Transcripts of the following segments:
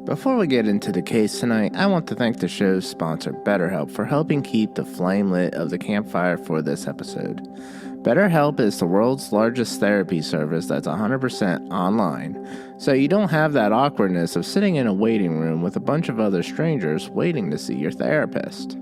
Before we get into the case tonight, I want to thank the show's sponsor, BetterHelp, for helping keep the flame lit of the campfire for this episode. BetterHelp is the world's largest therapy service that's 100% online, so you don't have that awkwardness of sitting in a waiting room with a bunch of other strangers waiting to see your therapist.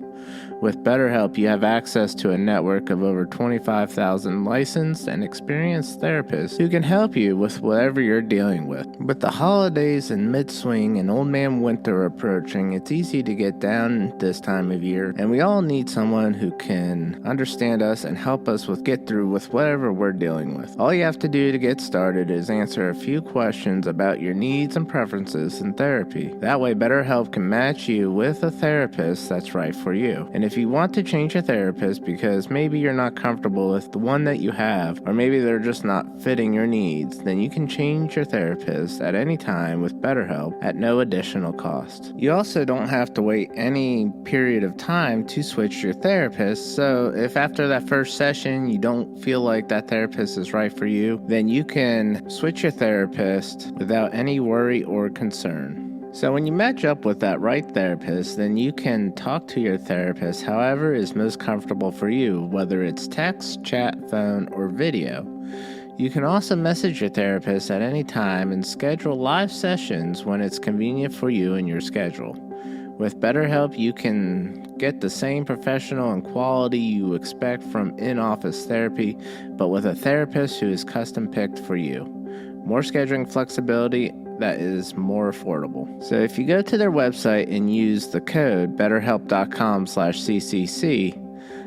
With BetterHelp, you have access to a network of over 25,000 licensed and experienced therapists who can help you with whatever you're dealing with. With the holidays in mid-swing and old man winter approaching, it's easy to get down this time of year, and we all need someone who can understand us and help us get through with whatever we're dealing with. All you have to do to get started is answer a few questions about your needs and preferences in therapy. That way, BetterHelp can match you with a therapist that's right for you. And if you want to change a therapist because maybe you're not comfortable with the one that you have, or maybe they're just not fitting your needs, then you can change your therapist at any time with BetterHelp at no additional cost. You also don't have to wait any period of time to switch your therapist, so if after that first session you don't feel like that therapist is right for you, then you can switch your therapist without any worry or concern. So when you match up with that right therapist, then you can talk to your therapist however is most comfortable for you, whether it's text, chat, phone, or video. You can also message your therapist at any time and schedule live sessions when it's convenient for you and your schedule. With BetterHelp, you can get the same professional and quality you expect from in-office therapy, but with a therapist who is custom-picked for you. More scheduling flexibility that is more affordable. So if you go to their website and use the code betterhelp.com/CCC,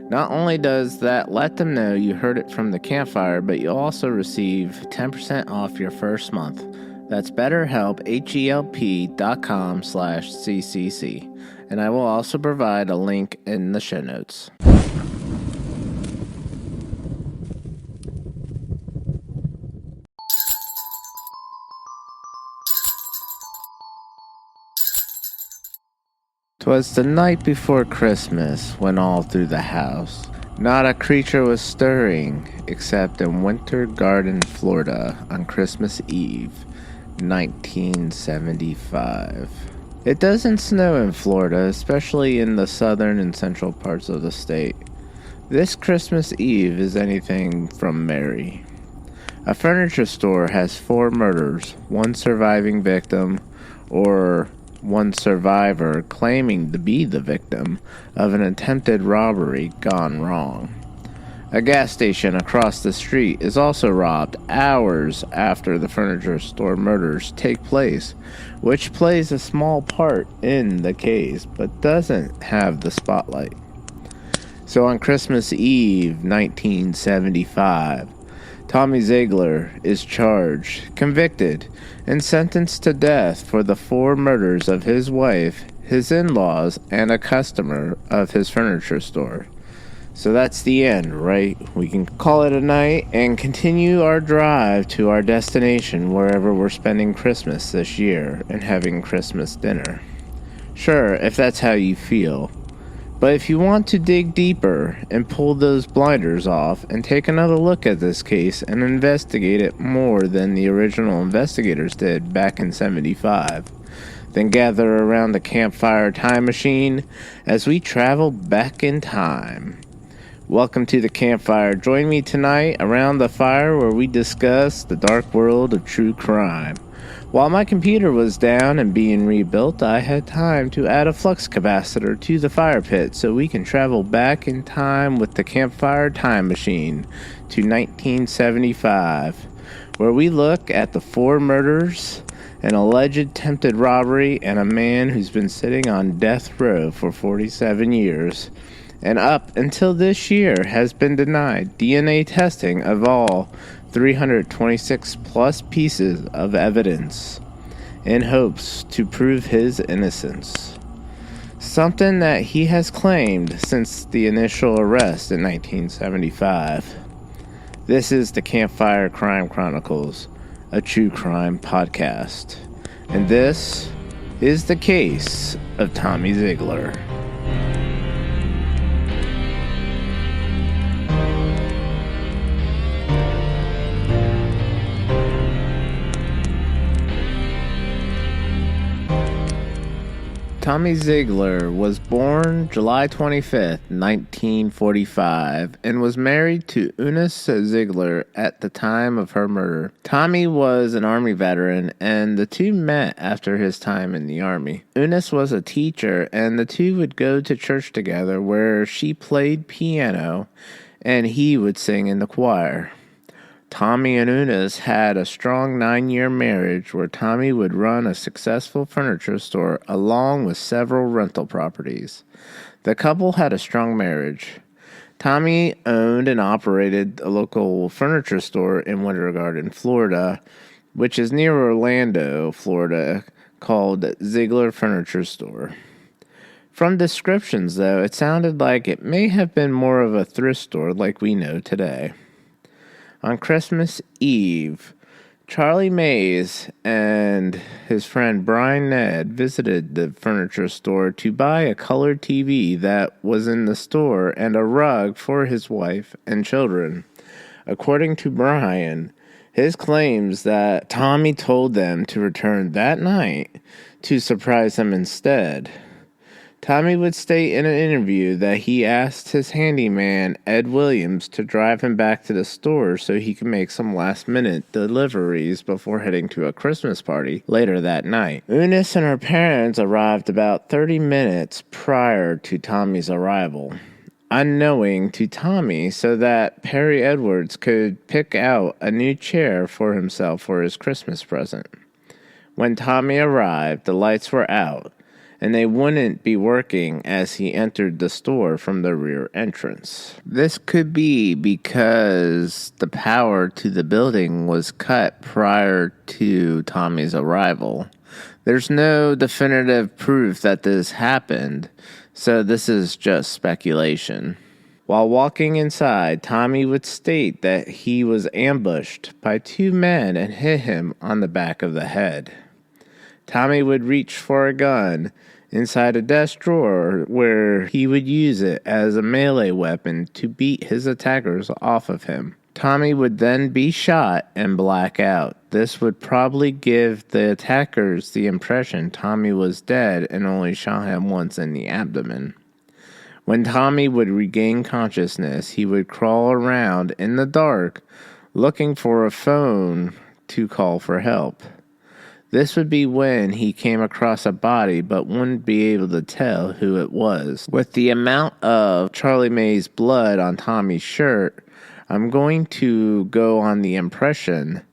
not only does that let them know you heard it from the campfire, but you'll also receive 10% off your first month. That's betterhelp, HELP.com/CCC. And I will also provide a link in the show notes. 'Twas the night before Christmas, when all through the house not a creature was stirring, except in Winter Garden, Florida, on Christmas Eve, 1975. It doesn't snow in Florida, especially in the southern and central parts of the state. This Christmas Eve is anything from merry. A furniture store has 4 murders, 1 surviving victim, or one survivor claiming to be the victim of an attempted robbery gone wrong. A gas station across the street is also robbed hours after the furniture store murders take place, which plays a small part in the case but doesn't have the spotlight. So on Christmas Eve, 1975, Tommy Ziegler is charged, convicted, and sentenced to death for the 4 murders of his wife, his in-laws, and a customer of his furniture store. So that's the end, right? We can call it a night and continue our drive to our destination wherever we're spending Christmas this year and having Christmas dinner. Sure, if that's how you feel. But if you want to dig deeper and pull those blinders off and take another look at this case and investigate it more than the original investigators did back in '75, then gather around the campfire time machine as we travel back in time. Welcome to the campfire. Join me tonight around the fire where we discuss the dark world of true crime. While my computer was down and being rebuilt, I had time to add a flux capacitor to the fire pit so we can travel back in time with the campfire time machine to 1975, where we look at the 4 murders, an alleged attempted robbery, and a man who's been sitting on death row for 47 years, and up until this year has been denied DNA testing of all 326 plus pieces of evidence in hopes to prove his innocence. Something that he has claimed since the initial arrest in 1975. This is the Campfire Crime Chronicles, a true crime podcast. And this is the case of Tommy Ziegler. Tommy Ziegler was born July 25th, 1945, and was married to Eunice Ziegler at the time of her murder. Tommy was an Army veteran, and the two met after his time in the Army. Eunice was a teacher, and the two would go to church together where she played piano and he would sing in the choir. Tommy and Eunice had a strong 9-year marriage where Tommy would run a successful furniture store along with several rental properties. The couple had a strong marriage. Tommy owned and operated a local furniture store in Winter Garden, Florida, which is near Orlando, Florida, called Ziegler Furniture Store. From descriptions, though, it sounded like it may have been more of a thrift store like we know today. On Christmas Eve, Charlie Mays and his friend Brian Ned visited the furniture store to buy a colored TV that was in the store and a rug for his wife and children. According to Brian, his claims that Tommy told them to return that night to surprise them instead. Tommy would state in an interview that he asked his handyman, Ed Williams, to drive him back to the store so he could make some last-minute deliveries before heading to a Christmas party later that night. Eunice and her parents arrived about 30 minutes prior to Tommy's arrival, unknowing to Tommy, so that Perry Edwards could pick out a new chair for himself for his Christmas present. When Tommy arrived, the lights were out, and they wouldn't be working as he entered the store from the rear entrance. This could be because the power to the building was cut prior to Tommy's arrival. There's no definitive proof that this happened, so this is just speculation. While walking inside, Tommy would state that he was ambushed by two men and hit him on the back of the head. Tommy would reach for a gun inside a desk drawer where he would use it as a melee weapon to beat his attackers off of him. Tommy would then be shot and black out. This would probably give the attackers the impression Tommy was dead and only shot him once in the abdomen. When Tommy would regain consciousness, he would crawl around in the dark looking for a phone to call for help. This would be when he came across a body but wouldn't be able to tell who it was. With the amount of Charlie May's blood on Tommy's shirt, I'm going to go on the impression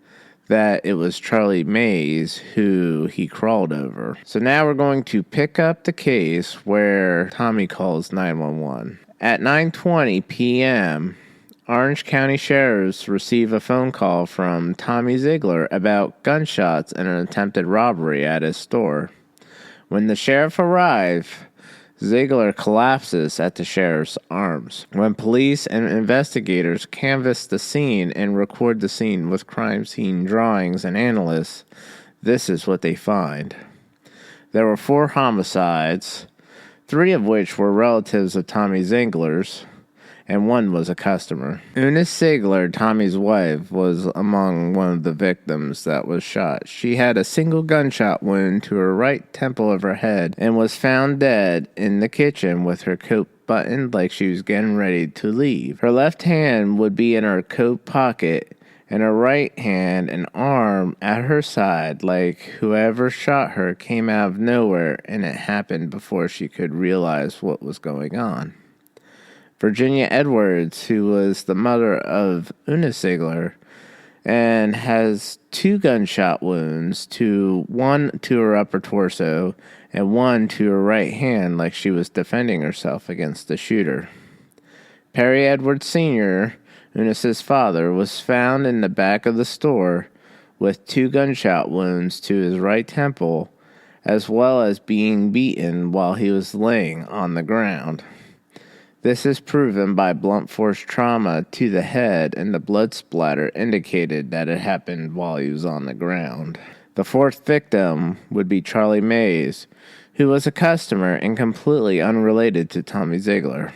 that it was Charlie Mays who he crawled over. So now we're going to pick up the case where Tommy calls 911. At 9:20 p.m., Orange County sheriffs receive a phone call from Tommy Ziegler about gunshots and an attempted robbery at his store. When the sheriff arrives, Ziegler collapses at the sheriff's arms. When police and investigators canvass the scene and record the scene with crime scene drawings and analysts, this is what they find. There were 4 homicides, 3 of which were relatives of Tommy Ziegler's, and 1 was a customer. Eunice Ziegler, Tommy's wife, was among one of the victims that was shot. She had a single gunshot wound to her right temple of her head and was found dead in the kitchen with her coat buttoned like she was getting ready to leave. Her left hand would be in her coat pocket and her right hand and arm at her side, like whoever shot her came out of nowhere and it happened before she could realize what was going on. Virginia Edwards, who was the mother of Eunice Ziegler, and has 2 gunshot wounds, one to her upper torso and 1 to her right hand, like she was defending herself against the shooter. Perry Edwards Sr., Eunice's father, was found in the back of the store with 2 gunshot wounds to his right temple, as well as being beaten while he was laying on the ground. This is proven by blunt force trauma to the head, and the blood splatter indicated that it happened while he was on the ground. The 4th victim would be Charlie Mays, who was a customer and completely unrelated to Tommy Ziegler.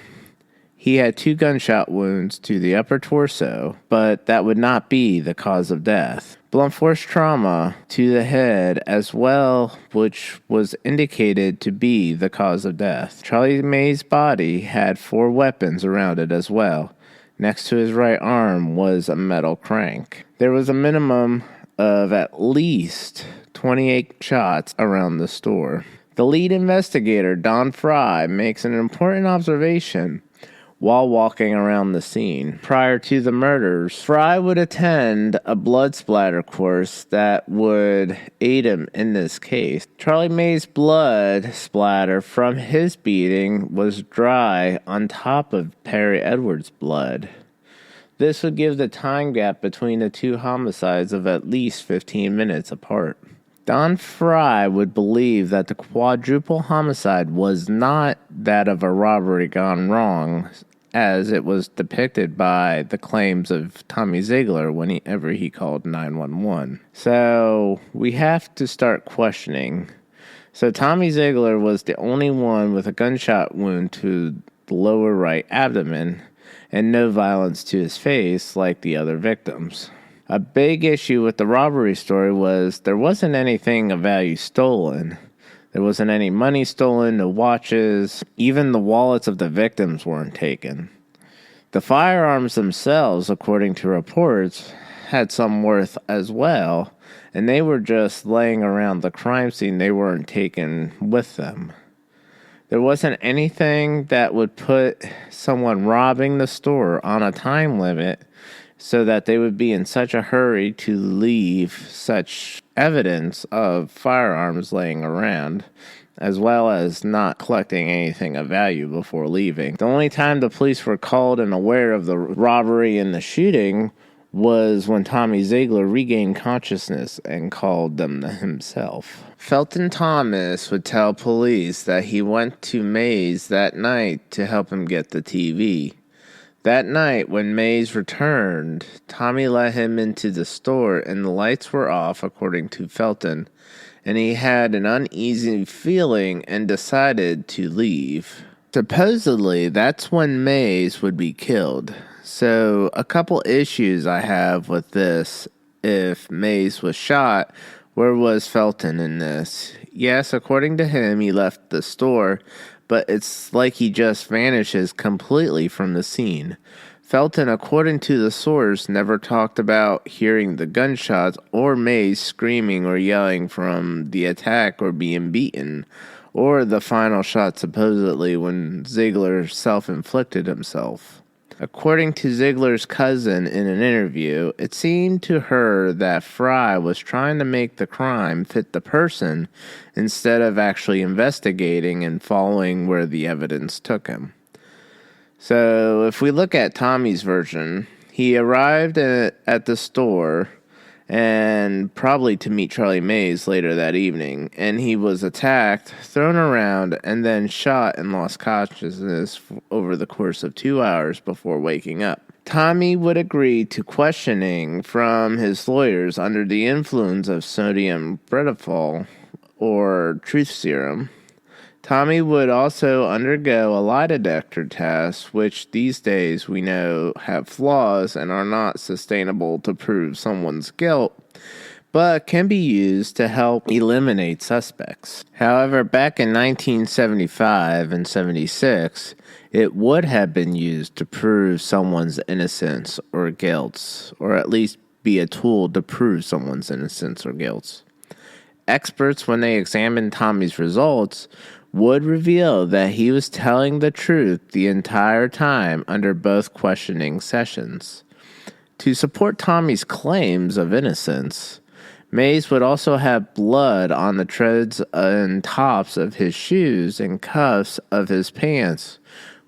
He had 2 gunshot wounds to the upper torso, but that would not be the cause of death. blunt force trauma to the head as well, which was indicated to be the cause of death. Charlie May's body had 4 weapons around it as well. Next to his right arm was a metal crank. There was a minimum of at least 28 shots around the store. The lead investigator, Don Fry, makes an important observation while walking around the scene. Prior to the murders, Fry would attend a blood splatter course that would aid him in this case. Charlie May's blood splatter from his beating was dry on top of Perry Edwards' blood. This would give the time gap between the 2 homicides of at least 15 minutes apart. Don Fry would believe that the quadruple homicide was not that of a robbery gone wrong, as it was depicted by the claims of Tommy Ziegler whenever he called 911. So we have to start questioning. So Tommy Ziegler was the only one with a gunshot wound to the lower right abdomen and no violence to his face like the other victims. A big issue with the robbery story was there wasn't anything of value stolen. There wasn't any money stolen, no watches. Even the wallets of the victims weren't taken. The firearms themselves, according to reports, had some worth as well, and they were just laying around the crime scene. They weren't taken with them. There wasn't anything that would put someone robbing the store on a time limit so that they would be in such a hurry to leave such evidence of firearms laying around, as well as not collecting anything of value before leaving. The only time the police were called and aware of the robbery and the shooting was when Tommy Ziegler regained consciousness and called them himself. Felton Thomas would tell police that he went to Mays that night to help him get the TV. That night, when Mays returned, Tommy let him into the store and the lights were off, according to Felton, and he had an uneasy feeling and decided to leave. Supposedly, that's when Mays would be killed. So, a couple issues I have with this. If Mays was shot, where was Felton in this? Yes, according to him, he left the store, but it's like he just vanishes completely from the scene. Felton, according to the source, never talked about hearing the gunshots or Mays screaming or yelling from the attack or being beaten, or the final shot supposedly when Ziegler self-inflicted himself. According to Ziegler's cousin in an interview, it seemed to her that Fry was trying to make the crime fit the person instead of actually investigating and following where the evidence took him. So if we look at Tommy's version, he arrived at the store and probably to meet Charlie Mays later that evening, and he was attacked, thrown around, and then shot and lost consciousness over the course of 2 hours before waking up. Tommy would agree to questioning from his lawyers under the influence of sodium bromide or truth serum. Tommy would also undergo a lie detector test, which these days we know have flaws and are not sustainable to prove someone's guilt, but can be used to help eliminate suspects. However, back in 1975 and 76, it would have been used to prove someone's innocence or guilt, or at least be a tool to prove someone's innocence or guilt. Experts, when they examined Tommy's results, would reveal that he was telling the truth the entire time under both questioning sessions. To support Tommy's claims of innocence, Mays would also have blood on the treads and tops of his shoes and cuffs of his pants,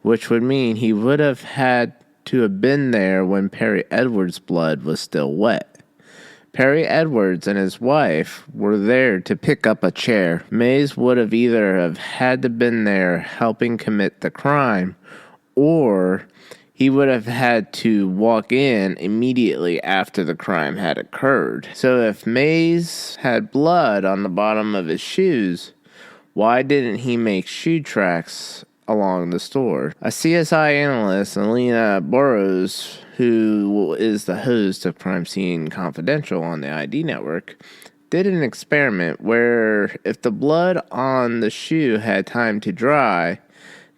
which would mean he would have had to have been there when Perry Edwards' blood was still wet. Perry Edwards and his wife were there to pick up a chair. Mays would have either have had to been there helping commit the crime, or he would have had to walk in immediately after the crime had occurred. So if Mays had blood on the bottom of his shoes, why didn't he make shoe tracks along the store? A CSI analyst, Alina Burrows, who is the host of Crime Scene Confidential on the ID network, did an experiment where if the blood on the shoe had time to dry,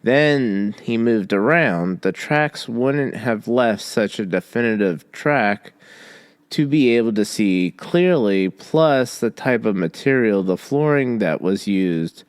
then he moved around, the tracks wouldn't have left such a definitive track to be able to see clearly, plus the type of material, the flooring that was used,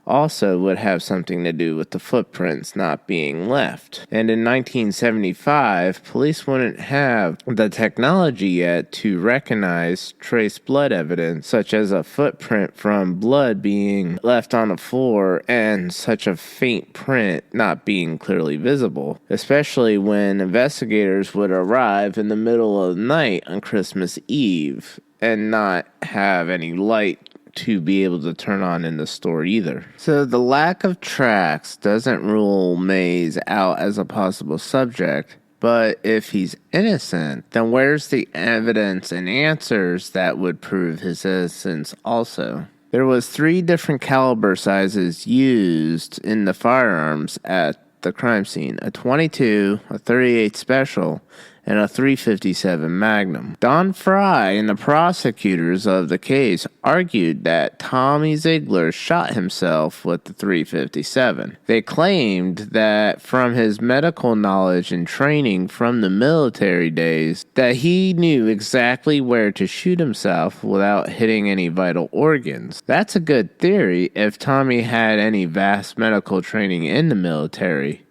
also would have something to do with the footprints not being left. And in 1975, police wouldn't have the technology yet to recognize trace blood evidence, such as a footprint from blood being left on the floor and such a faint print not being clearly visible, especially when investigators would arrive in the middle of the night on Christmas Eve and not have any light to be able to turn on in the store either. So the lack of tracks doesn't rule Mays out as a possible subject, but if he's innocent, then where's the evidence and answers that would prove his innocence also? There was 3 different caliber sizes used in the firearms at the crime scene: a 22, a 38 special, and a .357 Magnum. Don Fry and the prosecutors of the case argued that Tommy Ziegler shot himself with the .357. They claimed that from his medical knowledge and training from the military days, that he knew exactly where to shoot himself without hitting any vital organs. That's a good theory if Tommy had any vast medical training in the military.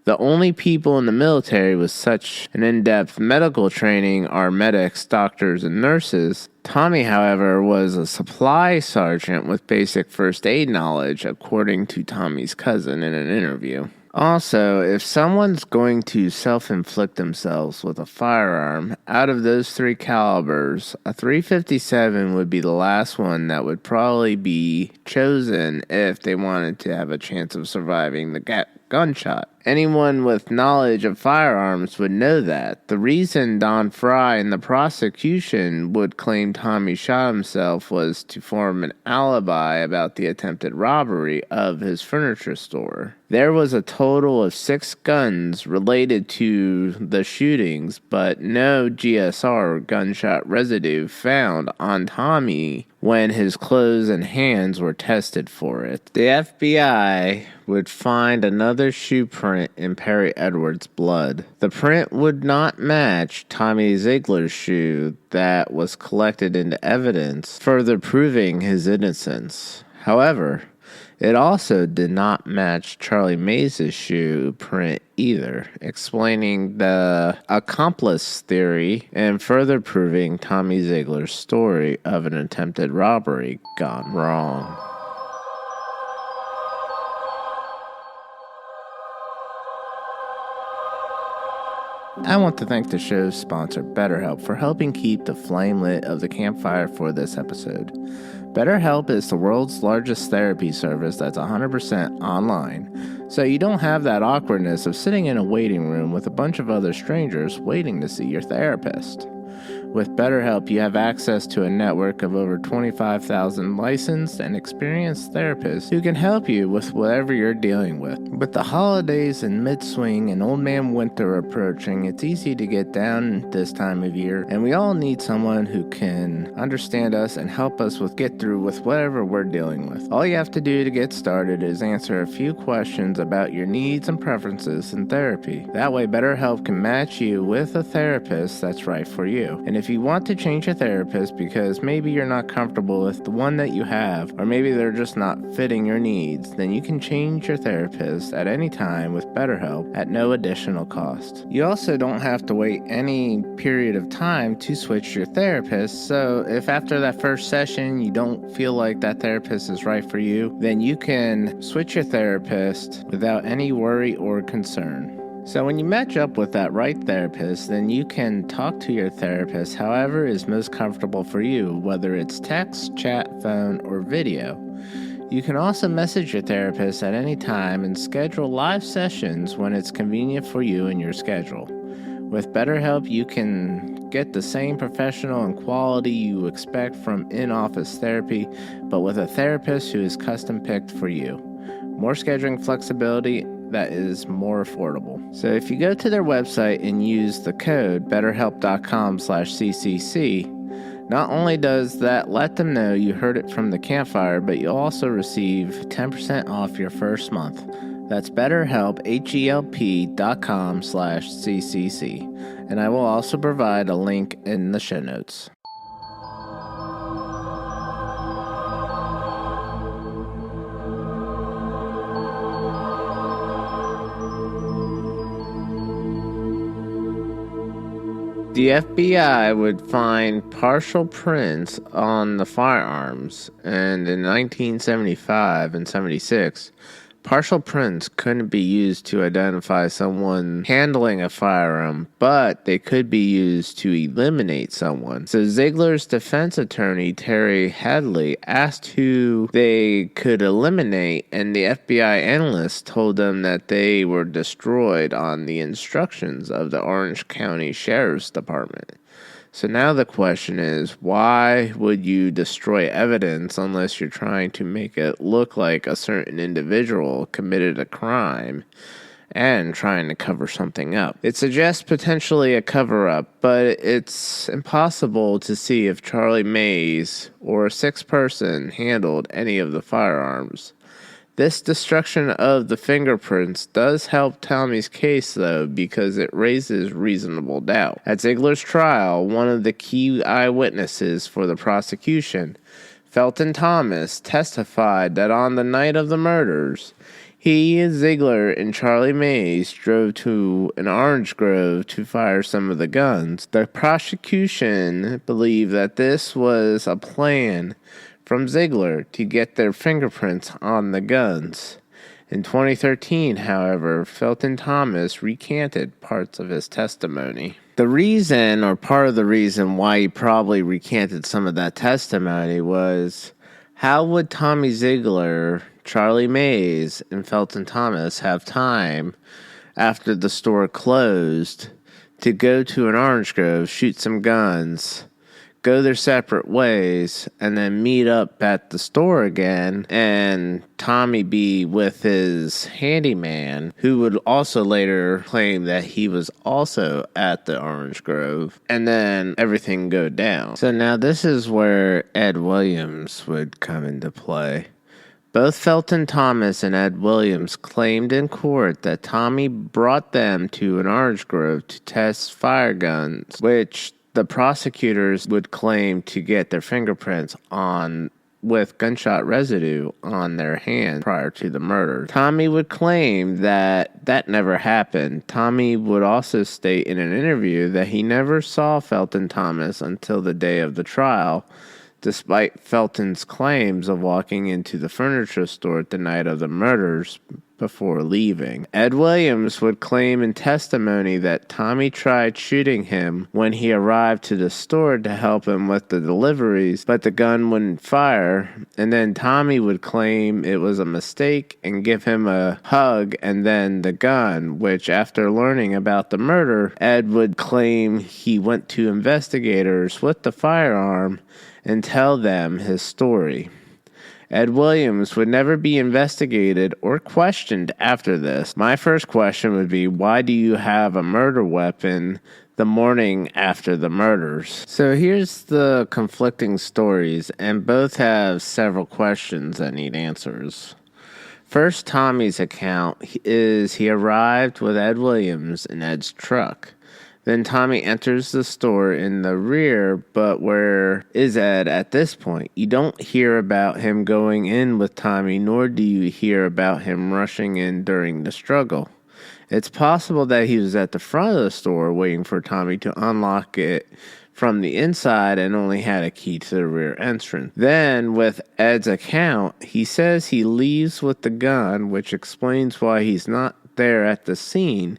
The only people in the military with such an in-depth medical training are medics, doctors, and nurses. Tommy, however, was a supply sergeant with basic first aid knowledge, according to Tommy's cousin in an interview. Also, if someone's going to self-inflict themselves with a firearm, out of those 3 calibers, a .357 would be the last one that would probably be chosen if they wanted to have a chance of surviving the gunshot. Anyone with knowledge of firearms would know that. The reason Don Fry and the prosecution would claim Tommy shot himself was to form an alibi about the attempted robbery of his furniture store. There was a total of 6 guns related to the shootings, but no GSR gunshot residue found on Tommy when his clothes and hands were tested for it. The FBI would find another shoe print in Perry Edwards' blood. The print would not match Tommy Ziegler's shoe that was collected into evidence, further proving his innocence. However, it also did not match Charlie Mays' shoe print either, explaining the accomplice theory and further proving Tommy Ziegler's story of an attempted robbery gone wrong. I want to thank the show's sponsor, BetterHelp, for helping keep the flame lit of the campfire for this episode. BetterHelp is the world's largest therapy service that's 100% online, so you don't have that awkwardness of sitting in a waiting room with a bunch of other strangers waiting to see your therapist. With BetterHelp, you have access to a network of over 25,000 licensed and experienced therapists who can help you with whatever you're dealing with. With the holidays in mid-swing and Old Man Winter approaching, it's easy to get down this time of year, and we all need someone who can understand us and help us get through with whatever we're dealing with. All you have to do to get started is answer a few questions about your needs and preferences in therapy. That way, BetterHelp can match you with a therapist that's right for you. And if you want to change a therapist because maybe you're not comfortable with the one that you have, or maybe they're just not fitting your needs, then you can change your therapist at any time with BetterHelp at no additional cost. You also don't have to wait any period of time to switch your therapist, so if after that first session you don't feel like that therapist is right for you, then you can switch your therapist without any worry or concern. So when you match up with that right therapist, then you can talk to your therapist however is most comfortable for you, whether it's text, chat, phone, or video. You can also message your therapist at any time and schedule live sessions when it's convenient for you and your schedule. With BetterHelp, you can get the same professional and quality you expect from in-office therapy, but with a therapist who is custom-picked for you. More scheduling flexibility that is more affordable. So if you go to their website and use the code betterhelp.com/ccc, not only does that let them know you heard it from the Campfire, but you'll also receive 10% off your first month. That's BetterHelp, HELP.com/ccc. And I will also provide a link in the show notes. The FBI would find partial prints on the firearms, and in 1975 and 76, partial prints couldn't be used to identify someone handling a firearm, but they could be used to eliminate someone. So Ziegler's defense attorney, Terry Hadley, asked who they could eliminate, and the FBI analyst told them that they were destroyed on the instructions of the Orange County Sheriff's Department. So now the question is, why would you destroy evidence unless you're trying to make it look like a certain individual committed a crime and trying to cover something up? It suggests potentially a cover-up, but it's impossible to see if Charlie Mays or a sixth person handled any of the firearms. This destruction of the fingerprints does help Tommy's case, though, because it raises reasonable doubt. At Ziegler's trial, one of the key eyewitnesses for the prosecution, Felton Thomas, testified that on the night of the murders, he, Ziegler, and Charlie Mays drove to an orange grove to fire some of the guns. The prosecution believed that this was a plan from Ziegler to get their fingerprints on the guns. In 2013, however, Felton Thomas recanted parts of his testimony. The reason, or part of the reason why he probably recanted some of that testimony was, how would Tommy Ziegler, Charlie Mays, and Felton Thomas have time after the store closed to go to an orange grove, shoot some guns, go their separate ways, and then meet up at the store again, and Tommy be with his handyman, who would also later claim that he was also at the orange grove, and then everything go down. So now this is where Ed Williams would come into play. Both Felton Thomas and Ed Williams claimed in court that Tommy brought them to an orange grove to test fire guns, which the prosecutors would claim to get their fingerprints on with gunshot residue on their hand prior to the murder. Tommy would claim that that never happened. Tommy would also state in an interview that he never saw Felton Thomas until the day of the trial, despite Felton's claims of walking into the furniture store at the night of the murders before leaving. Ed Williams would claim in testimony that Tommy tried shooting him when he arrived to the store to help him with the deliveries, but the gun wouldn't fire, and then Tommy would claim it was a mistake and give him a hug and then the gun, which after learning about the murder, Ed would claim he went to investigators with the firearm and tell them his story. Ed Williams would never be investigated or questioned after this. My first question would be, why do you have a murder weapon the morning after the murders? So here's the conflicting stories, and both have several questions that need answers. First, Tommy's account is he arrived with Ed Williams in Ed's truck. Then Tommy enters the store in the rear, but where is Ed at this point? You don't hear about him going in with Tommy, nor do you hear about him rushing in during the struggle. It's possible that he was at the front of the store waiting for Tommy to unlock it from the inside and only had a key to the rear entrance. Then, with Ed's account, he says he leaves with the gun, which explains why he's not there at the scene,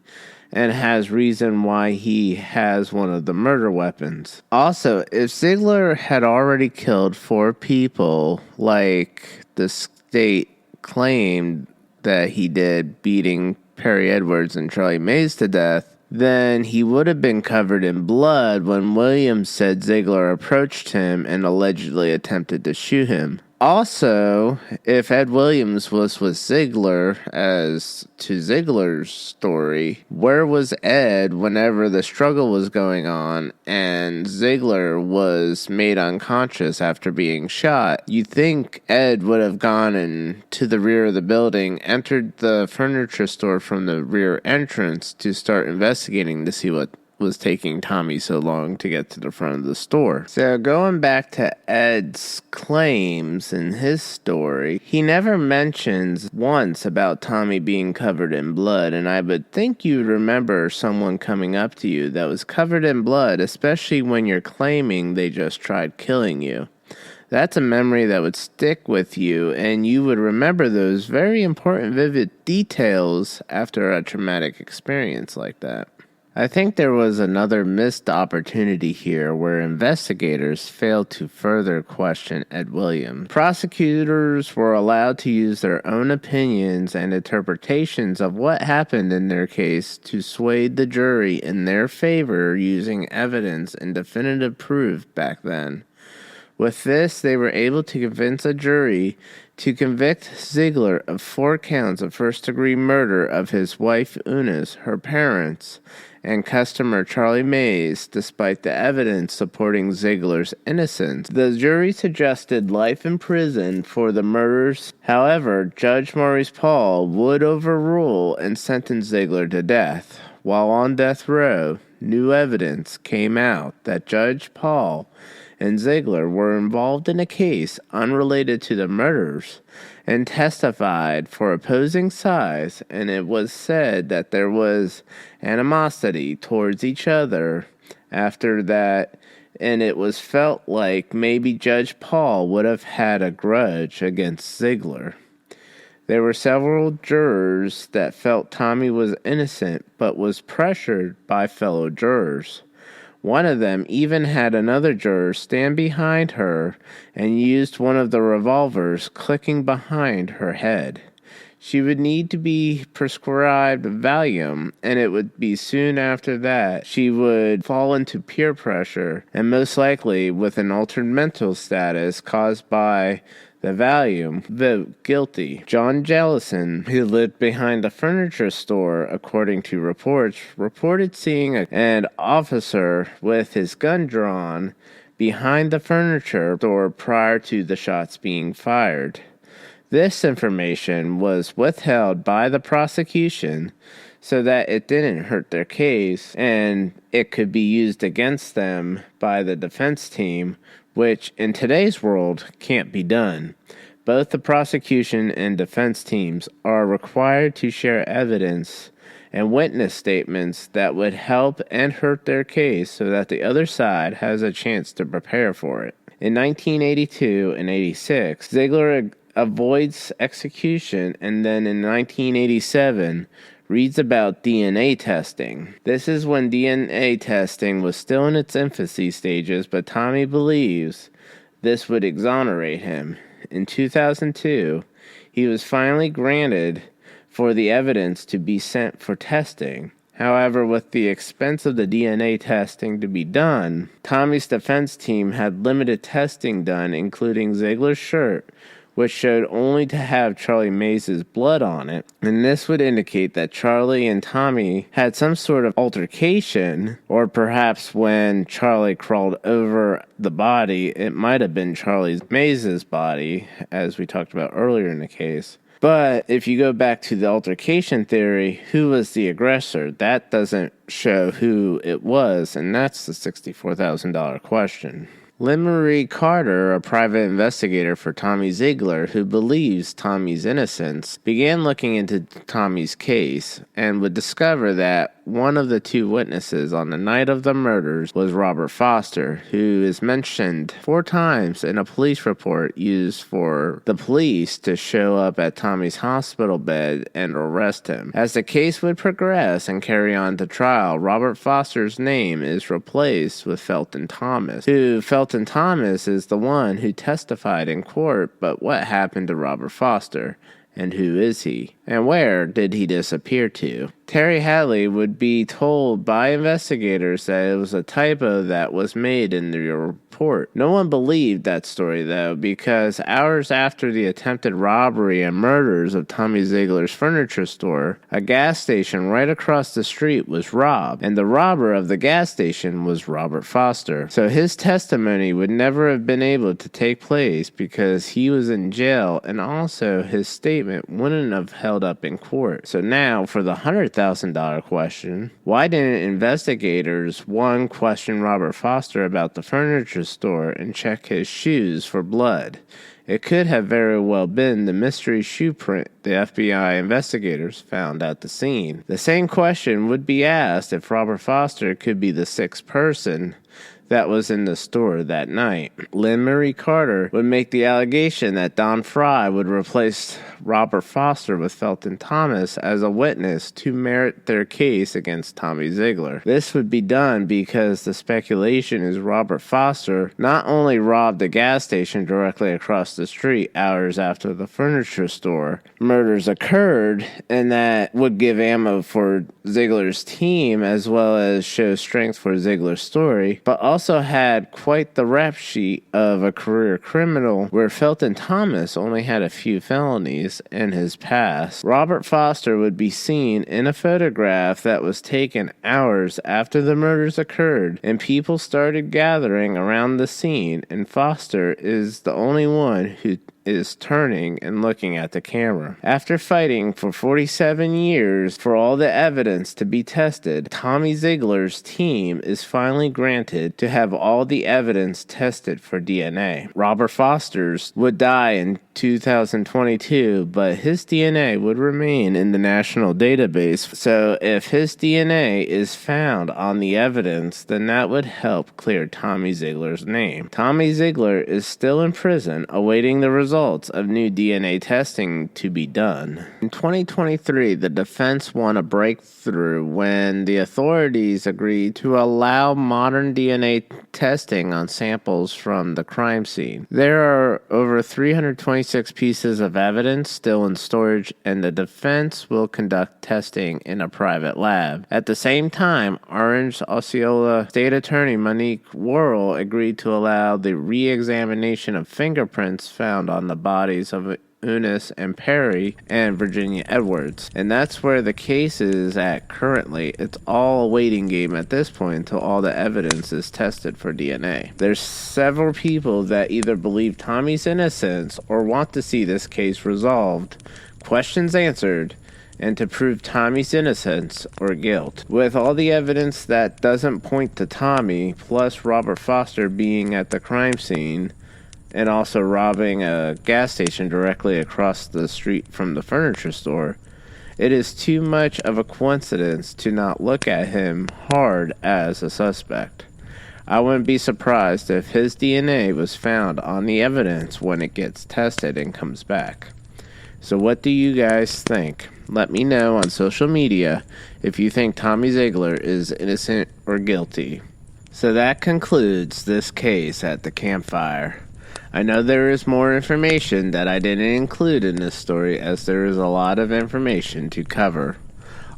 and has reason why he has one of the murder weapons. Also, if Ziegler had already killed 4 people, like the state claimed that he did, beating Perry Edwards and Charlie Mays to death, then he would have been covered in blood when Williams said Ziegler approached him and allegedly attempted to shoot him. Also, if Ed Williams was with Ziegler, as to Ziegler's story, where was Ed whenever the struggle was going on and Ziegler was made unconscious after being shot? You'd think Ed would have gone into the rear of the building, entered the furniture store from the rear entrance to start investigating to see what was taking Tommy so long to get to the front of the store. So going back to Ed's claims in his story, he never mentions once about Tommy being covered in blood, and I would think you'd remember someone coming up to you that was covered in blood, especially when you're claiming they just tried killing you. That's a memory that would stick with you, and you would remember those very important, vivid details after a traumatic experience like that. I think there was another missed opportunity here where investigators failed to further question Ed Williams. Prosecutors were allowed to use their own opinions and interpretations of what happened in their case to sway the jury in their favor using evidence and definitive proof back then. With this, they were able to convince a jury to convict Ziegler of 4 counts of first-degree murder of his wife Eunice, her parents, and customer Charlie Mays, despite the evidence supporting Ziegler's innocence. The jury suggested life in prison for the murders. However, Judge Maurice Paul would overrule and sentence Ziegler to death. While on death row, new evidence came out that Judge Paul and Ziegler were involved in a case unrelated to the murders and testified for opposing sides, and it was said that there was animosity towards each other after that, and it was felt like maybe Judge Paul would have had a grudge against Ziegler. There were several jurors that felt Tommy was innocent but was pressured by fellow jurors. One of them even had another juror stand behind her and used one of the revolvers clicking behind her head. She would need to be prescribed Valium, and it would be soon after that she would fall into peer pressure, and most likely with an altered mental status caused by the Valium, vote guilty. John Jellison, who lived behind the furniture store, according to reports, reported seeing an officer with his gun drawn behind the furniture store prior to the shots being fired. This information was withheld by the prosecution so that it didn't hurt their case and it could be used against them by the defense team, which in today's world can't be done. Both the prosecution and defense teams are required to share evidence and witness statements that would help and hurt their case so that the other side has a chance to prepare for it. In 1982 and 86, Ziegler avoids execution, and then in 1987 reads about DNA testing. This is when DNA testing was still in its infancy stages, but Tommy believes this would exonerate him. In 2002, he was finally granted for the evidence to be sent for testing. However, with the expense of the DNA testing to be done, Tommy's defense team had limited testing done, including Ziegler's shirt, which showed only to have Charlie Mays' blood on it, and this would indicate that Charlie and Tommy had some sort of altercation, or perhaps when Charlie crawled over the body, it might have been Charlie Mays' body, as we talked about earlier in the case. But if you go back to the altercation theory, who was the aggressor? That doesn't show who it was, and that's the $64,000 question. Lynn Marie Carter, a private investigator for Tommy Ziegler who believes Tommy's innocence, began looking into Tommy's case and would discover that one of the 2 witnesses on the night of the murders was Robert Foster, who is mentioned 4 times in a police report used for the police to show up at Tommy's hospital bed and arrest him. As the case would progress and carry on to trial, Robert Foster's name is replaced with Felton Thomas, Felton Thomas is the one who testified in court, but what happened to Robert Foster? And who is he? And where did he disappear to? Terry Hadley would be told by investigators that it was a typo that was made in the report. No one believed that story, though, because hours after the attempted robbery and murders of Tommy Ziegler's furniture store, a gas station right across the street was robbed, and the robber of the gas station was Robert Foster. So his testimony would never have been able to take place because he was in jail, and also his statement wouldn't have held up in court. So now, for the $100,000 question, why didn't investigators, one, question Robert Foster about the furniture store and check his shoes for blood? It could have very well been the mystery shoe print the FBI investigators found at the scene. The same question would be asked if Robert Foster could be the sixth person that was in the store that night. Lynn Marie Carter would make the allegation that Don Fry would replace Robert Foster with Felton Thomas as a witness to merit their case against Tommy Ziegler. This would be done because the speculation is Robert Foster not only robbed a gas station directly across the street hours after the furniture store murders occurred, and that would give ammo for Ziegler's team as well as show strength for Ziegler's story, but also had quite the rap sheet of a career criminal where Felton Thomas only had a few felonies in his past. Robert Foster would be seen in a photograph that was taken hours after the murders occurred, and people started gathering around the scene, and Foster is the only one who is turning and looking at the camera. After fighting for 47 years for all the evidence to be tested, Tommy Ziegler's team is finally granted to have all the evidence tested for DNA. Robert Foster's would die in 2022, but his DNA would remain in the national database. So if his DNA is found on the evidence, then that would help clear Tommy Ziegler's name. Tommy Ziegler is still in prison awaiting the results of new DNA testing to be done. In 2023, the defense won a breakthrough when the authorities agreed to allow modern DNA testing on samples from the crime scene. There are over 326 pieces of evidence still in storage, and the defense will conduct testing in a private lab. At the same time, Orange Osceola State Attorney Monique Worrell agreed to allow the re-examination of fingerprints found on the bodies of Eunice and Perry and Virginia Edwards. And that's where the case is at currently. It's all a waiting game at this point until all the evidence is tested for DNA. There's several people that either believe Tommy's innocence or want to see this case resolved, questions answered, and to prove Tommy's innocence or guilt. With all the evidence that doesn't point to Tommy, plus Robert Foster being at the crime scene, and also robbing a gas station directly across the street from the furniture store, it is too much of a coincidence to not look at him hard as a suspect. I wouldn't be surprised if his DNA was found on the evidence when it gets tested and comes back. So what do you guys think? Let me know on social media if you think Tommy Ziegler is innocent or guilty. So that concludes this case at the Campfire. I know there is more information that I didn't include in this story, as there is a lot of information to cover.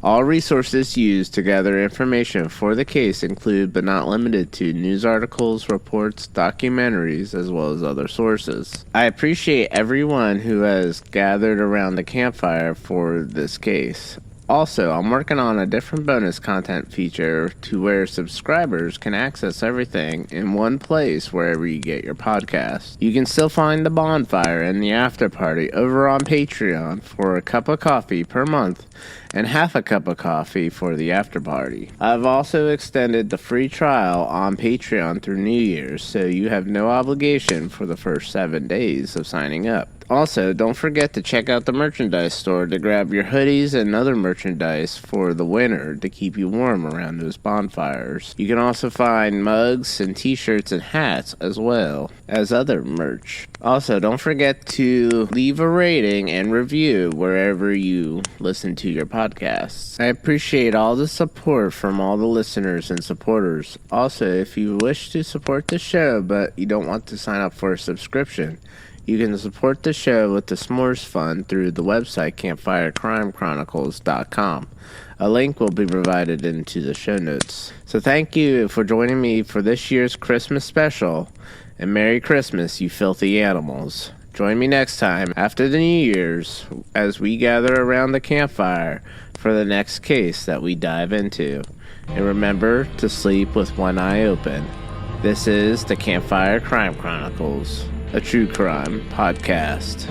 All resources used to gather information for the case include, but not limited to, news articles, reports, documentaries, as well as other sources. I appreciate everyone who has gathered around the campfire for this case. Also, I'm working on a different bonus content feature to where subscribers can access everything in one place wherever you get your podcast. You can still find the bonfire and the after party over on Patreon for a cup of coffee per month and half a cup of coffee for the after party. I've also extended the free trial on Patreon through New Year's, so you have no obligation for the first 7 days of signing up. Also, don't forget to check out the merchandise store to grab your hoodies and other merchandise for the winter to keep you warm around those bonfires. You can also find mugs and t-shirts and hats as well as other merch. Also, don't forget to leave a rating and review wherever you listen to your podcasts. I appreciate all the support from all the listeners and supporters. Also, if you wish to support the show but you don't want to sign up for a subscription, You can support the show with the S'mores Fund through the website campfirecrimechronicles.com. A link will be provided into the show notes. So thank you for joining me for this year's Christmas special, and Merry Christmas, you filthy animals. Join me next time after the New Year's as we gather around the campfire for the next case that we dive into. And remember to sleep with one eye open. This is the Campfire Crime Chronicles, a true crime podcast.